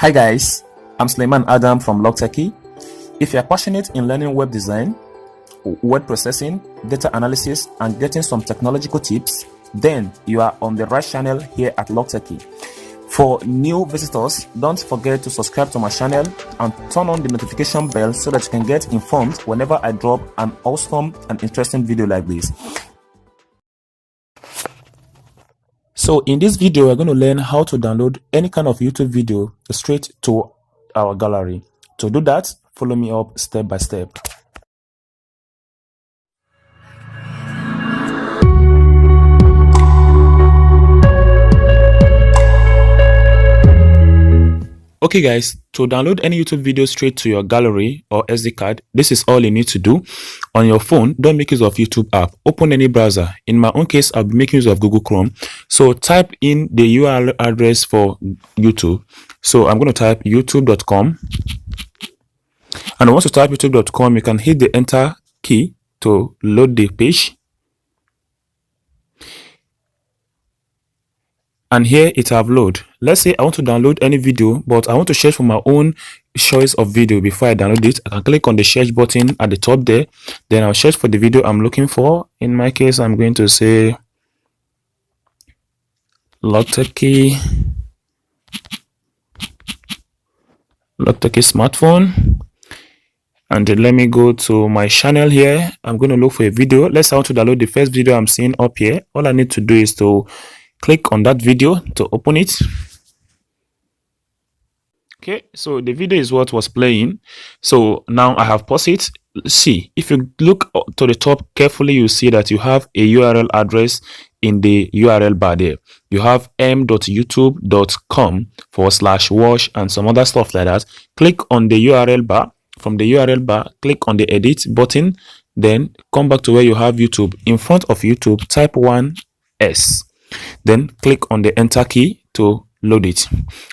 Hi guys, I'm Suleiman Adam from Logtechie. If you're passionate in learning web design, word processing, data analysis, and getting some technological tips, then you are on the right channel here at Logtechie. For new visitors, don't forget to subscribe to my channel and turn on the notification bell so that you can get informed whenever I drop an awesome and interesting video like this. So in this video, we're going to learn how to download any kind of YouTube video straight to our gallery. To do that, follow me up step by step. Okay guys, to download any YouTube video straight to your gallery or SD card, this is all you need to do. On your phone, don't make use of YouTube app. Open any browser. In my own case, I'll be making use of Google Chrome. So type in the URL address for YouTube. So I'm going to type youtube.com. And once you type youtube.com, you can hit the enter key to load the page. And here it have load. Let's say I want to download any video, but I want to search for my own choice of video before I download it. I can click on the search button at the top there. Then I'll search for the video I'm looking for. In my case, I'm going to say Logtechie smartphone. And then let me go to my channel here. I'm going to look for a video. Let's say I want to download the first video I'm seeing up here. All I need to do is to click on that video to open it. Okay, so the video is what was playing. So now I have paused it. See, if you look to the top carefully, you see that you have a URL address in the URL bar there. You have m.youtube.com/watch and some other stuff like that. Click on the URL bar. From the URL bar, click on the edit button. Then come back to where you have YouTube. In front of YouTube, type 1S. Then click on the enter key to load it.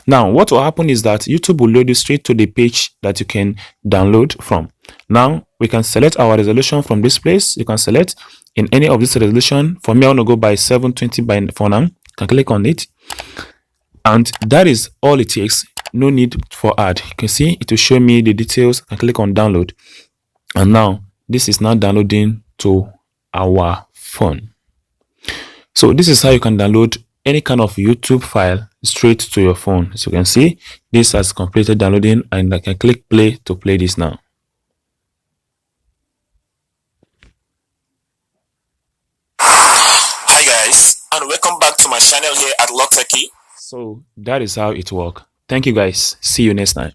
Now what will happen is that YouTube will load you straight to the page that you can download from. Now we can select our resolution from this place. You can select in any of this resolution. For me, I want to go by 720 by for now. You can click on it, and that is all it takes. No need for ad. You can see it will show me the details. I can click on download, and now this is now downloading to our phone. So this is how you can download any kind of YouTube file straight to your phone. As you can see, this has completed downloading, and I can click play to play this now. Hi guys, and welcome back to my channel here at Logtechie. So that is how it works. Thank you guys. See you next time.